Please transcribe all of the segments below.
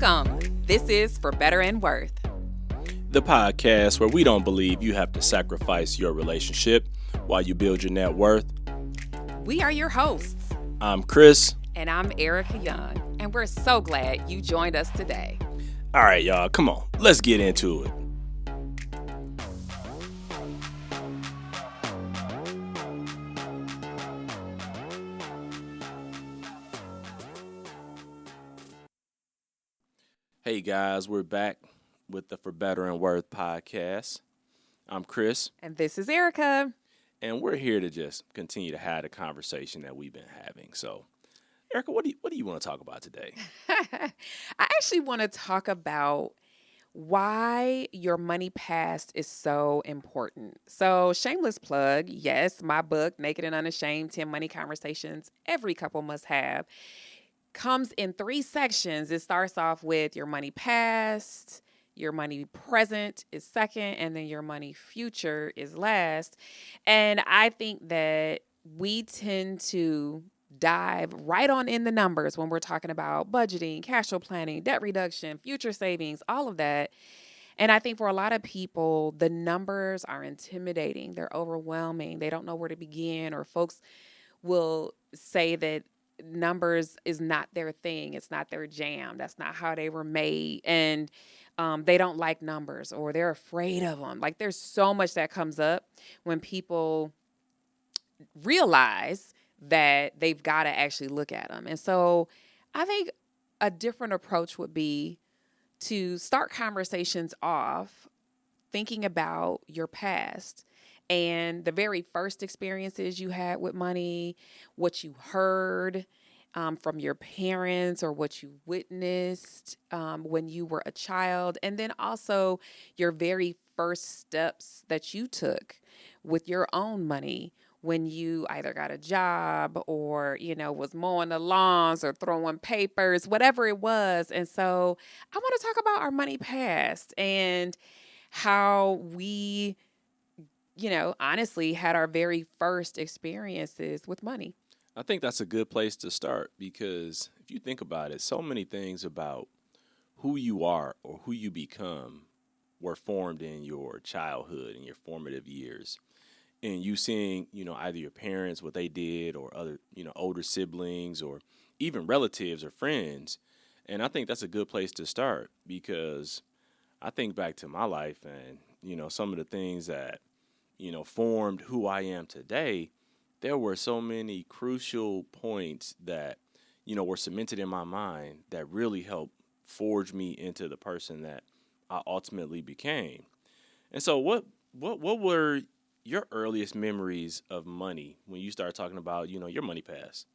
Welcome. This is For Better and Worth, the podcast where we don't believe you have to sacrifice your relationship while you build your net worth. We are your hosts. I'm Chris. And I'm Ericka Young. And we're so glad you joined us today. All right, y'all, come on. Let's get into it. Hey guys, we're back with the For Better and Worth podcast. I'm Chris. And this is Ericka. And we're here to just continue to have the conversation that we've been having. So, Ericka, what do you want to talk about today? I actually want to talk about why your money past is so important. So, shameless plug, yes, my book, Naked and Unashamed, 10 Money Conversations Every Couple Must Have, comes in 3 sections. It starts off with your money past, your money present is second, and then your money future is last. And I think that we tend to dive right on in the numbers when we're talking about budgeting, cash flow planning, debt reduction, future savings, all of that. And I think for a lot of people, the numbers are intimidating. They're overwhelming. They don't know where to begin, or folks will say that numbers is not their thing. It's not their jam. That's not how they were made. And they don't like numbers, or they're afraid of them. Like, there's so much that comes up when people realize that they've got to actually look at them. And so I think a different approach would be to start conversations off thinking about your past and the very first experiences you had with money, what you heard from your parents, or what you witnessed when you were a child, and then also your very first steps that you took with your own money when you either got a job or, was mowing the lawns or throwing papers, whatever it was. And so I want to talk about our money past and how we honestly had our very first experiences with money. I think that's a good place to start, because if you think about it, so many things about who you are or who you become were formed in your childhood and your formative years. And you seeing, either your parents, what they did, or other, older siblings, or even relatives or friends. And I think that's a good place to start, because I think back to my life and, some of the things that formed who I am today. There were so many crucial points that, were cemented in my mind that really helped forge me into the person that I ultimately became. And so what were your earliest memories of money when you start talking about, your money past?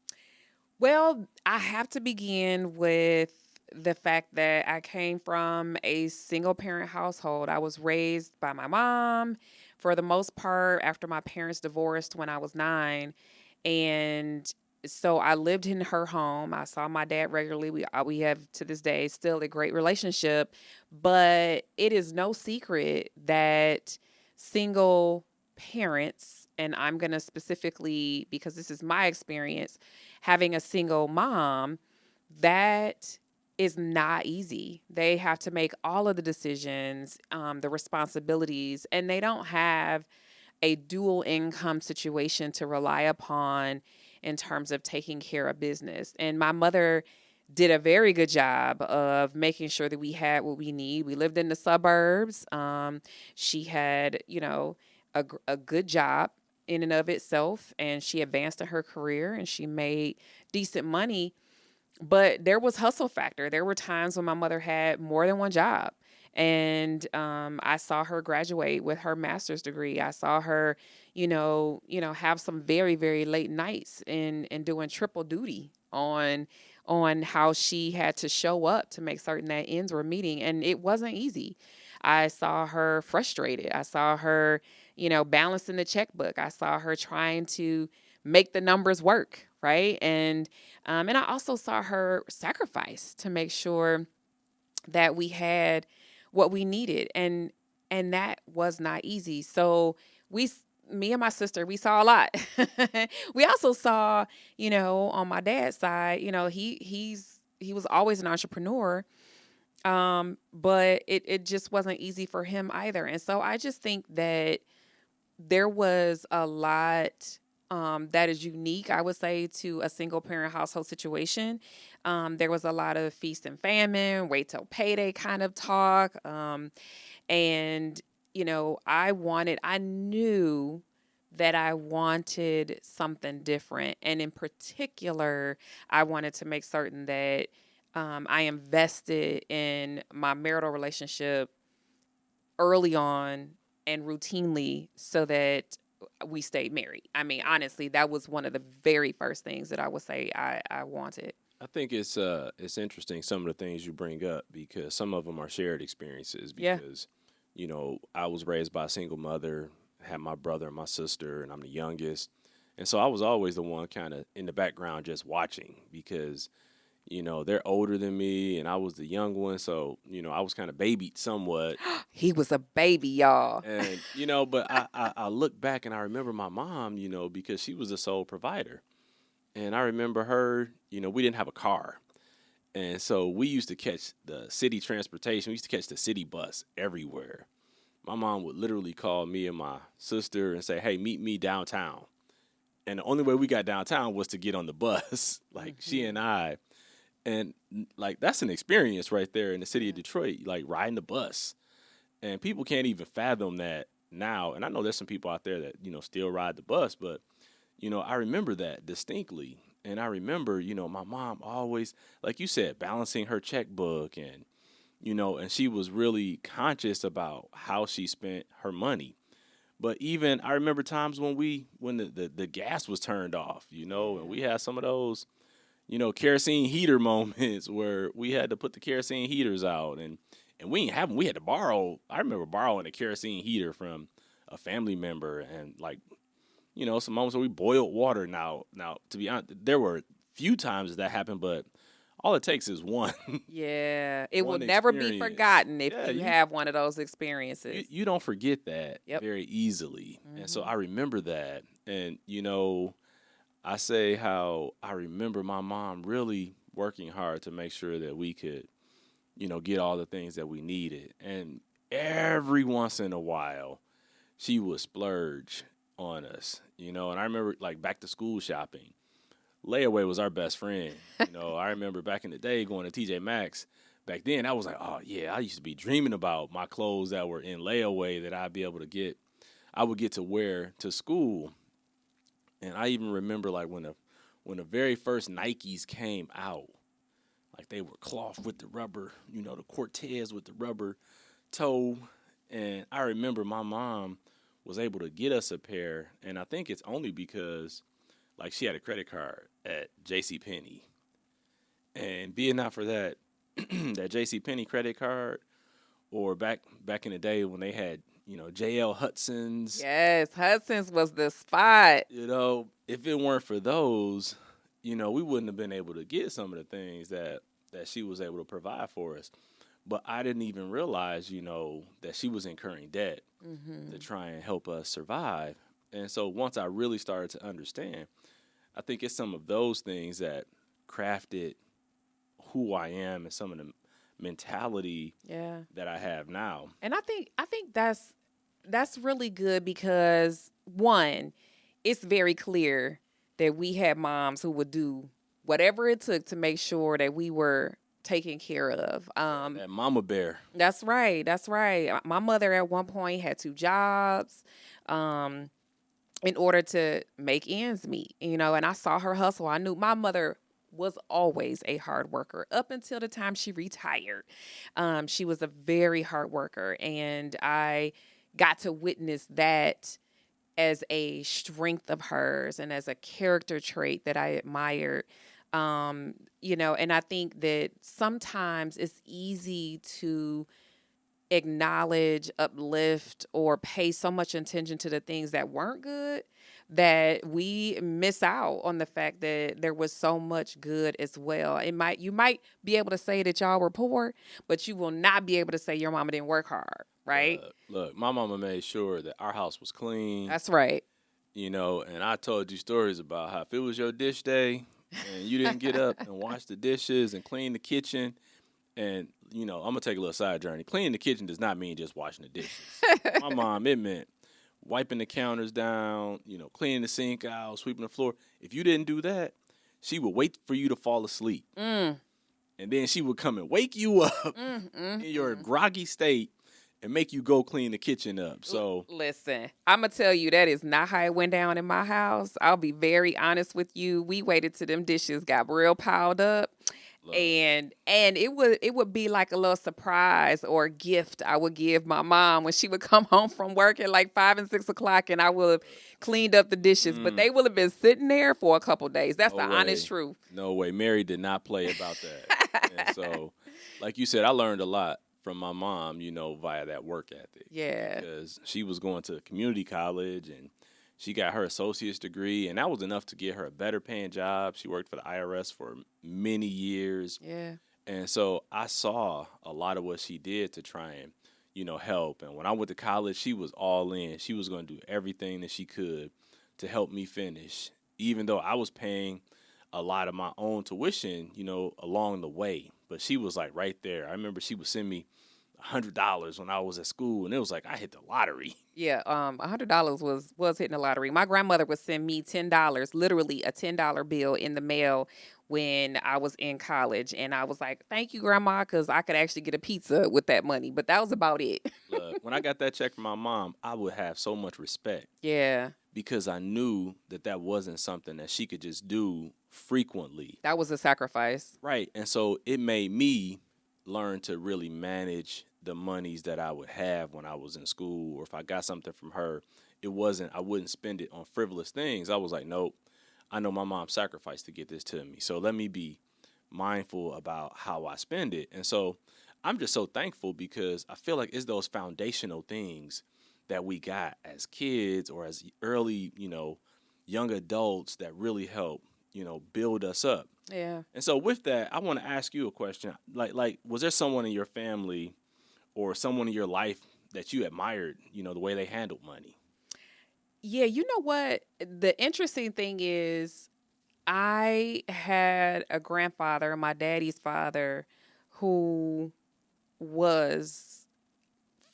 Well, I have to begin with the fact that I came from a single parent household. I was raised by my mom for the most part after my parents divorced when I was 9. And so I lived in her home. I saw my dad regularly. We have to this day still a great relationship, but it is no secret that single parents, and I'm going to specifically, because this is my experience, having a single mom, that is not easy. They have to make all of the decisions, the responsibilities, and they don't have a dual income situation to rely upon in terms of taking care of business. And my mother did a very good job of making sure that we had what we need. We lived in the suburbs. She had, a good job in and of itself, and she advanced in her career and she made decent money. But there was hustle factor. There were times when my mother had more than one job. And I saw her graduate with her master's degree. I saw her, have some very, very late nights and doing triple duty on how she had to show up to make certain that ends were meeting. And it wasn't easy. I saw her frustrated. I saw her, balancing the checkbook. I saw her trying to make the numbers work, right? And I also saw her sacrifice to make sure that we had what we needed, and that was not easy. So me and my sister, we saw a lot. We also saw, on my dad's side, he was always an entrepreneur, But it just wasn't easy for him either. And so I just think that there was a lot that is unique, I would say, to a single parent household situation. There was a lot of feast and famine, wait till payday kind of talk. And, I knew that I wanted something different. And in particular, I wanted to make certain that I invested in my marital relationship early on and routinely so that we stayed married. I mean, honestly, that was one of the very first things that I would say I wanted. I think it's interesting some of the things you bring up because some of them are shared experiences. Yeah. Because I was raised by a single mother, had my brother and my sister, and I'm the youngest, and so I was always the one kind of in the background just watching because they're older than me and I was the young one, so I was kind of babied somewhat. He was a baby, y'all. And but I look back and I remember my mom, because she was the sole provider. And I remember her, we didn't have a car. And so we used to catch the city transportation. We used to catch the city bus everywhere. My mom would literally call me and my sister and say, "Hey, meet me downtown." And the only way we got downtown was to get on the bus, like she and I. And like that's an experience right there in the city of Detroit, like riding the bus. And people can't even fathom that now. And I know there's some people out there that, still ride the bus, but, I remember that distinctly. And I remember, my mom always, like you said, balancing her checkbook and she was really conscious about how she spent her money. But even I remember times when the gas was turned off, and we had some of those, kerosene heater moments where we had to put the kerosene heaters out and we didn't have them. We had to borrow. I remember borrowing a kerosene heater from a family member, and like, some moments where we boiled water. Now, to be honest, there were few times that happened, but all it takes is one. Yeah. It will One never be experience. forgotten if Yeah, you have one of those experiences. you don't forget that Yep. very easily, and so Mhm. I remember that, and I say how I remember my mom really working hard to make sure that we could get all the things that we needed. And every once in a while, she would splurge on us, And I remember like back to school shopping. Layaway was our best friend. I remember back in the day going to TJ Maxx. Back then, I was like, oh yeah, I used to be dreaming about my clothes that were in layaway that I'd be able to get. I would get to wear to school. And I even remember like when the very first Nikes came out. Like they were cloth with the rubber, the Cortez with the rubber toe. And I remember my mom was able to get us a pair. And I think it's only because like she had a credit card at J.C. Penney. And being not for that, that J.C. Penney credit card, or back in the day when they had, J.L. Hudson's. Yes, Hudson's was the spot. If it weren't for those, we wouldn't have been able to get some of the things that she was able to provide for us. But I didn't even realize, that she was incurring debt to try and help us survive. And so once I really started to understand, I think it's some of those things that crafted who I am and some of the mentality that I have now. And I think that's really good because one, it's very clear that we had moms who would do whatever it took to make sure that we were taken care of. That mama bear. That's right. That's right. My mother at one point had two jobs in order to make ends meet, and I saw her hustle. I knew my mother was always a hard worker up until the time she retired. She was a very hard worker, and I got to witness that as a strength of hers and as a character trait that I admired. And I think that sometimes it's easy to acknowledge, uplift, or pay so much attention to the things that weren't good that we miss out on the fact that there was so much good as well. You might be able to say that y'all were poor, but you will not be able to say your mama didn't work hard, right? Look, my mama made sure that our house was clean. That's right. And I told you stories about how if it was your dish day and you didn't get up and wash the dishes and clean the kitchen, And, I'm going to take a little side journey. Cleaning the kitchen does not mean just washing the dishes. My mom, it meant wiping the counters down, cleaning the sink out, sweeping the floor. If you didn't do that, she would wait for you to fall asleep. And then she would come and wake you up in your groggy state and make you go clean the kitchen up. So listen, I'm going to tell you, that is not how it went down in my house. I'll be very honest with you. We waited till them dishes got real piled up. And it would be like a little surprise or a gift I would give my mom when she would come home from work at like 5 and 6 o'clock, and I would have cleaned up the dishes, but they would have been sitting there for a couple days. That's the honest truth. No way. Mary did not play about that. And so, like you said, I learned a lot from my mom, via that work ethic. Yeah. Because she was going to community college and she got her associate's degree, and that was enough to get her a better paying job. She worked for the IRS for many years. Yeah. And so I saw a lot of what she did to try and, help. And when I went to college, she was all in. She was going to do everything that she could to help me finish, even though I was paying a lot of my own tuition, along the way. But she was like right there. I remember she would send me $100 when I was at school, and it was like I hit the lottery. Yeah, $100 was hitting the lottery. My grandmother would send me $10, literally a $10 bill in the mail when I was in college, and I was like, "Thank you, Grandma," because I could actually get a pizza with that money. But that was about it. Look, when I got that check from my mom, I would have so much respect. Yeah, because I knew that wasn't something that she could just do frequently. That was a sacrifice, right? And so it made me learn to really manage the monies that I would have when I was in school, or if I got something from her, I wouldn't spend it on frivolous things. I was like, nope, I know my mom sacrificed to get this to me, so let me be mindful about how I spend it. And so I'm just so thankful because I feel like it's those foundational things that we got as kids or as early, young adults that really help, build us up. Yeah. And so with that, I want to ask you a question. Like, was there someone in your family or someone in your life that you admired, the way they handled money? Yeah, you know what? The interesting thing is I had a grandfather, my daddy's father, who was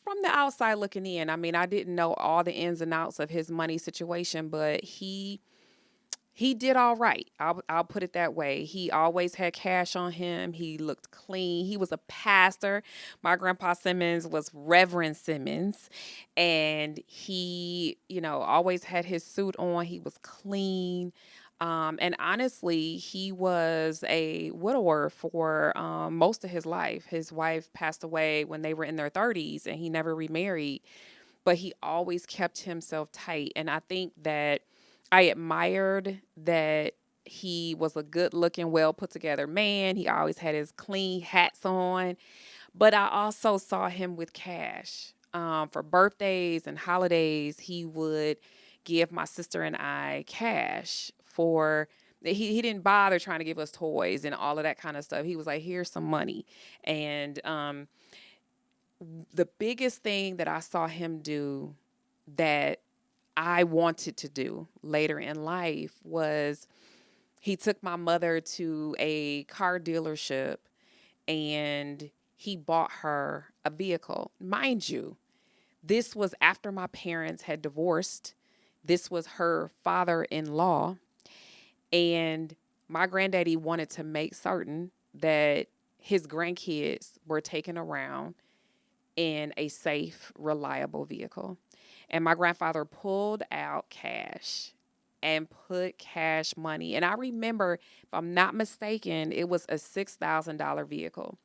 from the outside looking in. I mean, I didn't know all the ins and outs of his money situation, but he did all right. I'll put it that way. He always had cash on him. He looked clean. He was a pastor. My grandpa Simmons was Reverend Simmons, and he, always had his suit on. He was clean. And honestly, he was a widower for most of his life. His wife passed away when they were in their 30s, and he never remarried. But he always kept himself tight. And I think that I admired that he was a good-looking, well-put-together man. He always had his clean hats on. But I also saw him with cash. For birthdays and holidays, he would give my sister and I cash for he didn't bother trying to give us toys and all of that kind of stuff. He was like, here's some money. And the biggest thing that I saw him do that I wanted to do later in life was he took my mother to a car dealership and he bought her a vehicle. Mind you, this was after my parents had divorced. This was her father-in-law. And my granddaddy wanted to make certain that his grandkids were taken around in a safe, reliable vehicle. And my grandfather pulled out cash and put cash money. And I remember, if I'm not mistaken, it was a $6,000 vehicle.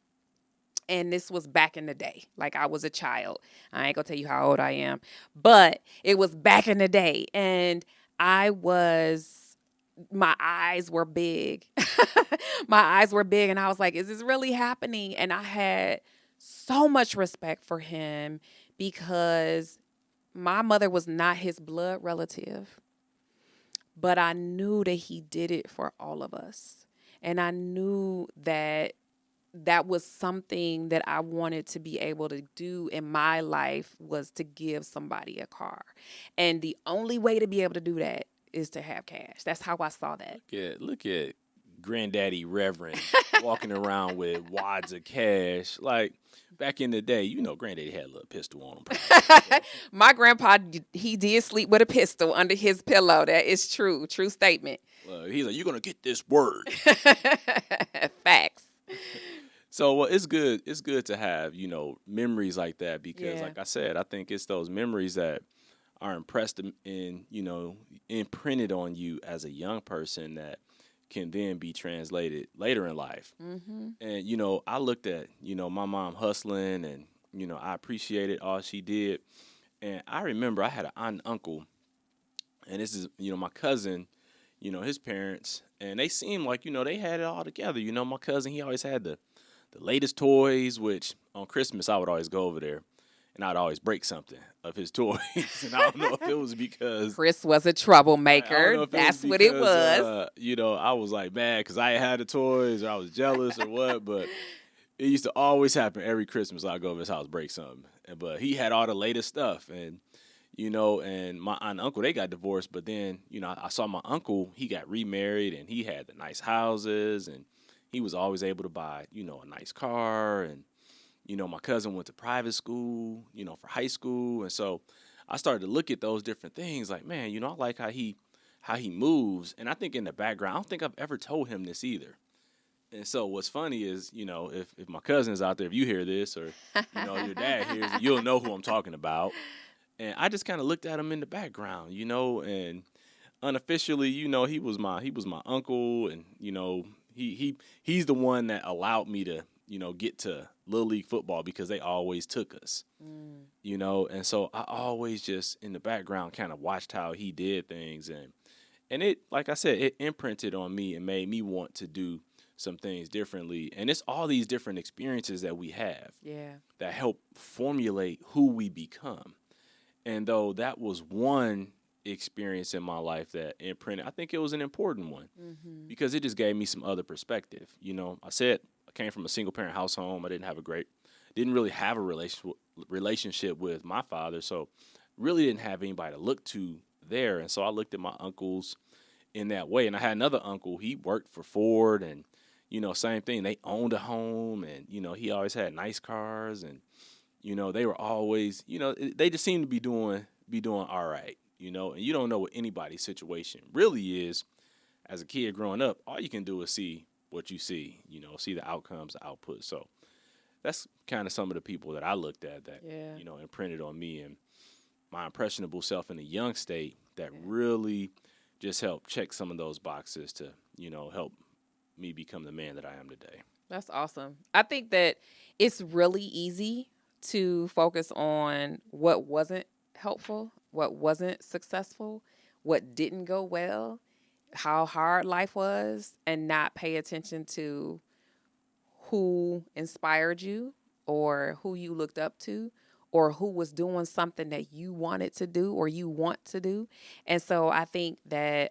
And this was back in the day. Like, I was a child. I ain't gonna tell you how old I am. But it was back in the day. And my eyes were big. My eyes were big. And I was like, is this really happening? And I had so much respect for him because my mother was not his blood relative, but I knew that he did it for all of us. And I knew that was something that I wanted to be able to do in my life, was to give somebody a car. And the only way to be able to do that is to have cash. That's how I saw that. Look at granddaddy reverend walking around with wads of cash. Like back in the day, granddaddy had a little pistol on him. Probably, so. My grandpa, he did sleep with a pistol under his pillow. That is true. True statement. He's like, you're going to get this word. Facts. So it's good. It's good to have, memories like that because, like I said, I think it's those memories that are impressed in, imprinted on you as a young person that can then be translated later in life. Mm-hmm. And, I looked at, my mom hustling and, I appreciated all she did. And I remember I had an aunt and uncle, and this is, my cousin, his parents, and they seemed like, they had it all together. My cousin, he always had the latest toys, which on Christmas I would always go over there and I'd always break something of his toys. And I don't know if it was because Chris was a troublemaker. That's what it was. I was like mad because I had the toys or I was jealous or what, but it used to always happen every Christmas. I'd go over his house, break something. But he had all the latest stuff. And and my aunt and uncle, they got divorced. But then, I saw my uncle, he got remarried and he had the nice houses and he was always able to buy, a nice car. And, my cousin went to private school, for high school. And so I started to look at those different things like, man, I like how he moves. And I think in the background, I don't think I've ever told him this either. And so what's funny is, if my cousin's out there, if you hear this or, your dad hears it, you'll know who I'm talking about. And I just kind of looked at him in the background, and unofficially, he was my uncle, and he's the one that allowed me to get to Little League football because they always took us, and so I always just in the background kind of watched how he did things, and it, like I said, it imprinted on me and made me want to do some things differently. And it's all these different experiences that we have that help formulate who we become. And though that was one experience in my life that imprinted, I think it was an important one because it just gave me some other perspective. I said I came from a single parent household. I didn't really have a relationship with my father. So really didn't have anybody to look to there. And so I looked at my uncles in that way. And I had another uncle, he worked for Ford and, same thing. They owned a home and, he always had nice cars and, they were always, they just seemed to be doing all right, and you don't know what anybody's situation really is. As a kid growing up, all you can do is see what you see, see the outcomes, the output. So that's kind of some of the people that I looked at that, imprinted on me and my impressionable self in a young state that really just helped check some of those boxes to, help me become the man that I am today. That's awesome. I think that it's really easy to focus on what wasn't helpful, what wasn't successful, what didn't go well, how hard life was, and not pay attention to who inspired you or who you looked up to or who was doing something that you wanted to do or you want to do. And so I think that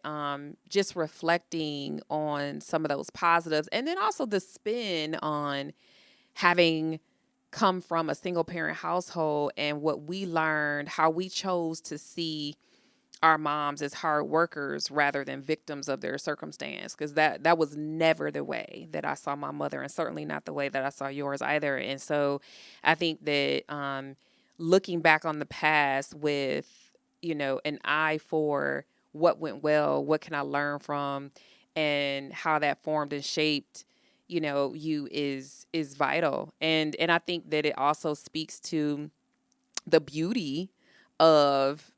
just reflecting on some of those positives and then also the spin on having come from a single parent household and what we learned, how we chose to see our moms as hard workers rather than victims of their circumstance. Because that was never the way that I saw my mother and certainly not the way that I saw yours either. And so I think that looking back on the past with, an eye for what went well, what can I learn from, and how that formed and shaped you is vital. And I think that it also speaks to the beauty of,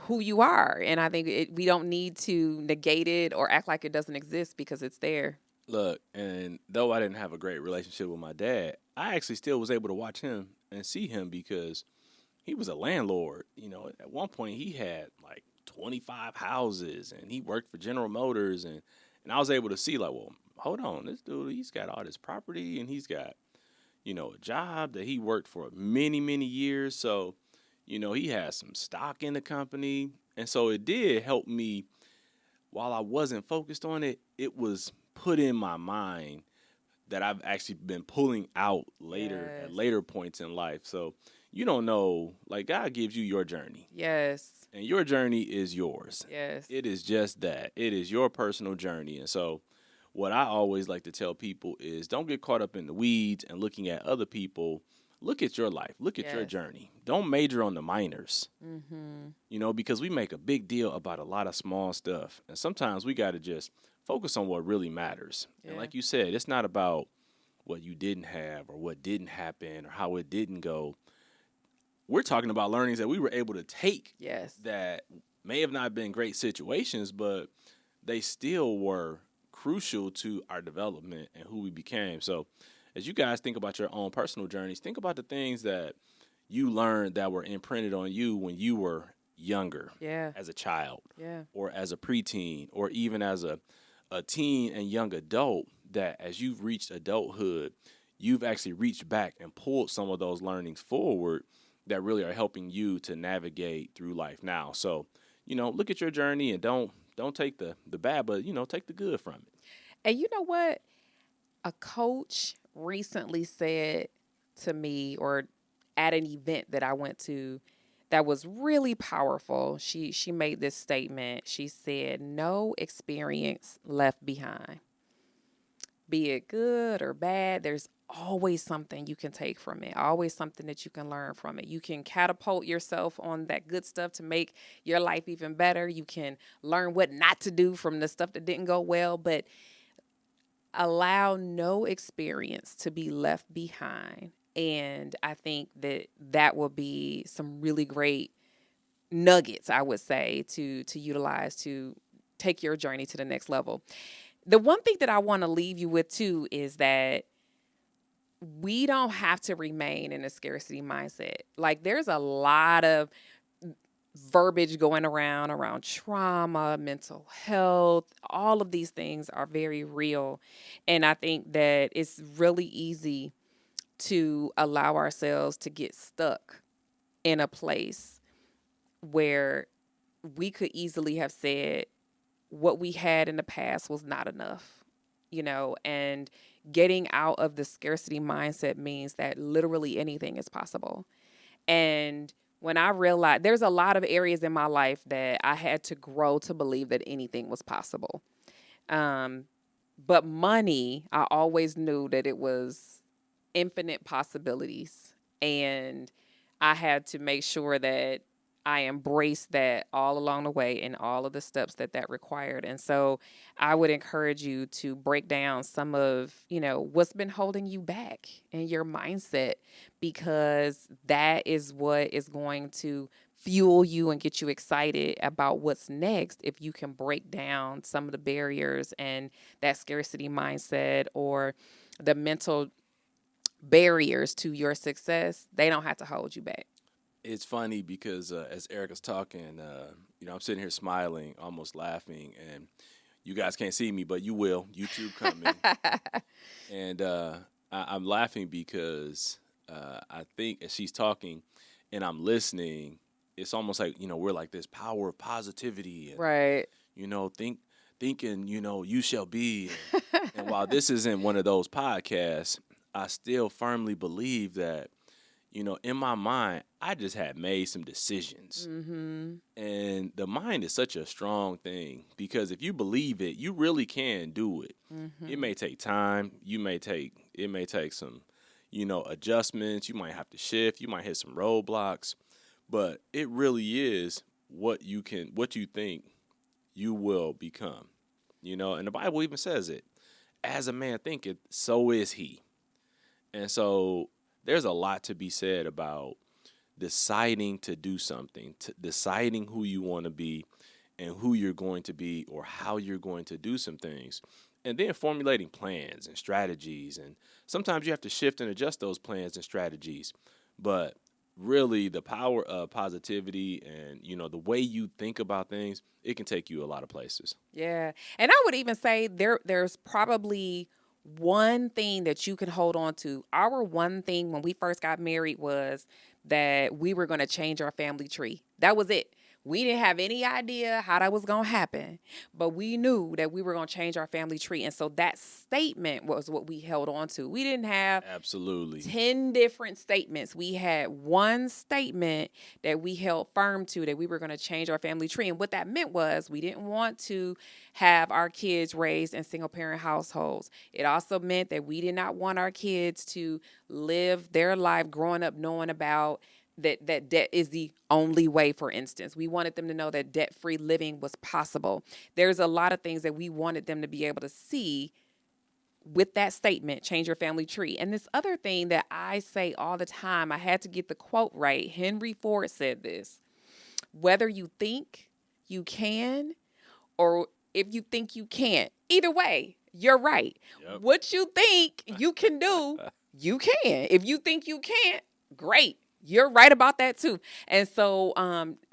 who you are. And I think we don't need to negate it or act like it doesn't exist because it's there. Look, and though I didn't have a great relationship with my dad, I actually still was able to watch him and see him because he was a landlord. At one point he had like 25 houses and he worked for General Motors and I was able to see like, well, hold on, this dude, he's got all this property and he's got, a job that he worked for many, many years. So, he has some stock in the company. And so it did help me while I wasn't focused on it. It was put in my mind that I've actually been pulling out later at later points in life. So you don't know, like God gives you your journey. Yes. And your journey is yours. Yes. It is just that. It is your personal journey. And so what I always like to tell people is don't get caught up in the weeds and looking at other people. Look at your life. Look at your Yes. journey. Don't major on the minors, Mm-hmm. because we make a big deal about a lot of small stuff. And sometimes we got to just focus on what really matters. And Yeah. like you said, it's not about what you didn't have or what didn't happen or how it didn't go. We're talking about learnings that we were able to take Yes. that may have not been great situations, but they still were crucial to our development and who we became. So, as you guys think about your own personal journeys, think about the things that you learned that were imprinted on you when you were younger, Yeah. as a child, Yeah. or as a preteen, or even as a teen and young adult, that as you've reached adulthood, you've actually reached back and pulled some of those learnings forward that really are helping you to navigate through life now. So, look at your journey and don't take the bad, but take the good from it. And you know what? A coach recently said to me, or at an event that I went to, that was really powerful. She made this statement. She said, "No experience left behind. Be it good or bad, there's always something you can take from it, always something that you can learn from it. You can catapult yourself on that good stuff to make your life even better. You can learn what not to do from the stuff that didn't go well, but allow no experience to be left behind." And I think that that will be some really great nuggets, I would say, to utilize to take your journey to the next level. The one thing that I want to leave you with too is that we don't have to remain in a scarcity mindset. Like, there's a lot of verbiage going around trauma, mental health. All of these things are very real. And I think that it's really easy to allow ourselves to get stuck in a place where we could easily have said what we had in the past was not enough, and getting out of the scarcity mindset means that literally anything is possible. And when I realized there's a lot of areas in my life that I had to grow to believe that anything was possible. Um, but money, I always knew that it was infinite possibilities. And I had to make sure that I embraced that all along the way and all of the steps that required. And so I would encourage you to break down some of, what's been holding you back in your mindset, because that is what is going to fuel you and get you excited about what's next if you can break down some of the barriers and that scarcity mindset or the mental barriers to your success. They don't have to hold you back. It's funny because as Erica's talking, I'm sitting here smiling, almost laughing, and you guys can't see me, but you will. YouTube coming, and I'm laughing because I think as she's talking, and I'm listening, it's almost like we're like this power of positivity, and Right. thinking you shall be, and while this isn't one of those podcasts, I still firmly believe that in my mind, I just had made some decisions. Mm-hmm. And the mind is such a strong thing because if you believe it, you really can do it. Mm-hmm. It may take time. It may take some, adjustments. You might have to shift. You might hit some roadblocks. But it really is what you think you will become. And the Bible even says it. As a man thinketh, so is he. And so there's a lot to be said about deciding to do something, deciding who you want to be and who you're going to be or how you're going to do some things. And then formulating plans and strategies. And sometimes you have to shift and adjust those plans and strategies. But really the power of positivity and, the way you think about things, it can take you a lot of places. Yeah. And I would even say there's probably one thing that you can hold on to. Our one thing when we first got married was that we were going to change our family tree. That was it. We didn't have any idea how that was going to happen, but we knew that we were going to change our family tree. And so that statement was what we held on to. We didn't have Absolutely 10 different statements. We had one statement that we held firm to, that we were going to change our family tree. And what that meant was we didn't want to have our kids raised in single parent households. It also meant that we did not want our kids to live their life growing up knowing about that debt is the only way. For instance, we wanted them to know that debt-free living was possible. There's a lot of things that we wanted them to be able to see with that statement, change your family tree. And this other thing that I say all the time, I had to get the quote right. Henry Ford said this: whether you think you can or if you think you can't, either way, you're right. Yep. What you think you can do, you can. If you think you can't, great. You're right about that too. And so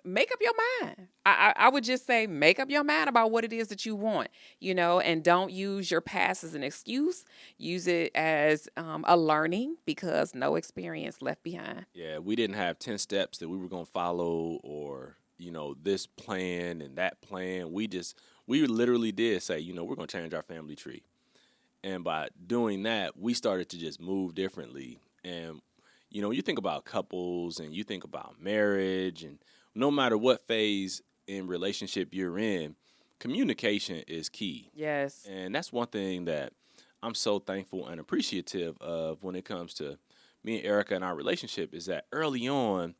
make up your mind. I would just say make up your mind about what it is that you want, and don't use your past as an excuse. Use it as a learning, because no experience left behind. Yeah, we didn't have 10 steps that we were going to follow, or, this plan and that plan. We literally did say, we're going to change our family tree. And by doing that, we started to just move differently. And you think about couples and you think about marriage, and no matter what phase in relationship you're in, communication is key. Yes. And that's one thing that I'm so thankful and appreciative of when it comes to me and Ericka and our relationship, is that early on,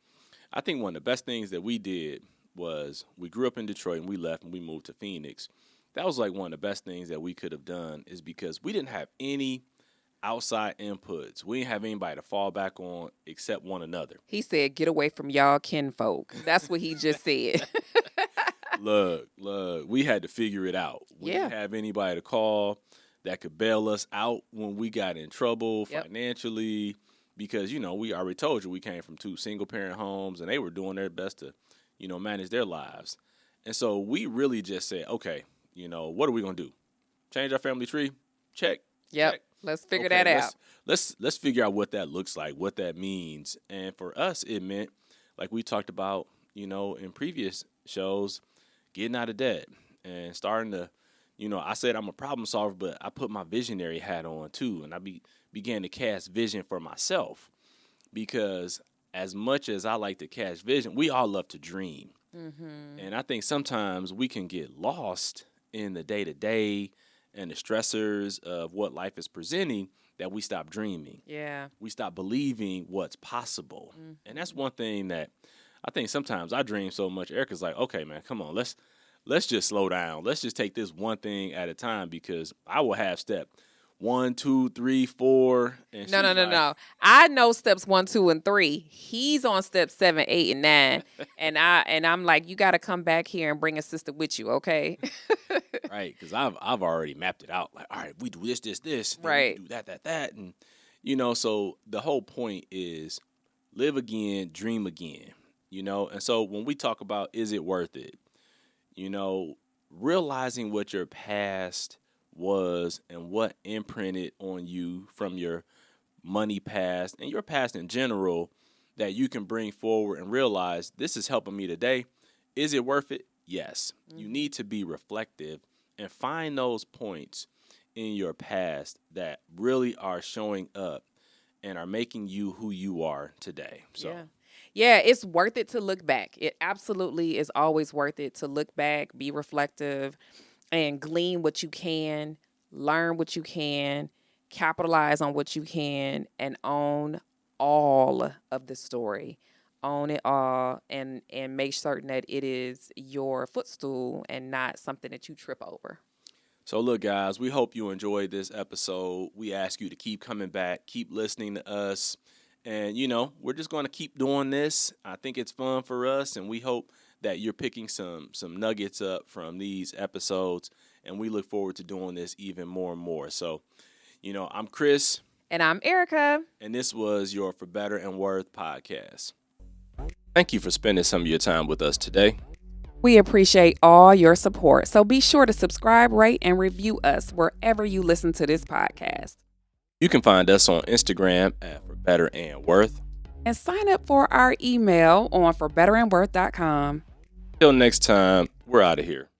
I think one of the best things that we did was we grew up in Detroit and we left and we moved to Phoenix. That was like one of the best things that we could have done, is because we didn't have any outside inputs. We didn't have anybody to fall back on except one another. He said, get away from y'all kinfolk. That's what he just said. Look, we had to figure it out. We didn't have anybody to call that could bail us out when we got in trouble financially, because, we already told you we came from 2 single parent homes and they were doing their best to, manage their lives. And so we really just said, okay, what are we going to do? Change our family tree? Check. Yep. Check. Let's figure that out. Let's figure out what that looks like, what that means. And for us, it meant, like we talked about, in previous shows, getting out of debt and starting to, I said I'm a problem solver, but I put my visionary hat on too. And I began to cast vision for myself, because as much as I like to cast vision, we all love to dream. Mm-hmm. And I think sometimes we can get lost in the day-to-day and the stressors of what life is presenting, that we stop dreaming. Yeah. We stop believing what's possible. Mm-hmm. And that's one thing that I think sometimes I dream so much. Ericka's like, okay, man, come on, let's just slow down. Let's just take this one thing at a time, because I will have step 1, 2, 3, 4. And No. I know steps 1, 2, and 3. He's on step 7, 8, and 9. and I'm like, you got to come back here and bring a sister with you, okay? Right, because I've already mapped it out. Like, all right, we do this. Right. We do that, and so the whole point is live again, dream again. And so when we talk about, is it worth it? Realizing what your past was and what imprinted on you from your money past and your past in general, that you can bring forward and realize, this is helping me today. Is it worth it? Yes. Mm-hmm. You need to be reflective and find those points in your past that really are showing up and are making you who you are today. So. Yeah, it's worth it to look back. It absolutely is always worth it to look back, be reflective, and glean what you can, learn what you can, capitalize on what you can, and own all of the story. Own it all, and make certain that it is your footstool and not something that you trip over. So look, guys, we hope you enjoyed this episode. We ask you to keep coming back, keep listening to us. And, we're just going to keep doing this. I think it's fun for us, and we hope that you're picking some nuggets up from these episodes, and we look forward to doing this even more and more. So, I'm Chris. And I'm Ericka. And this was your For Better and Worth podcast. Thank you for spending some of your time with us today. We appreciate all your support, so be sure to subscribe, rate, and review us wherever you listen to this podcast. You can find us on Instagram at For Better and Worth. And sign up for our email on forbetterandworth.com. Till next time, we're out of here.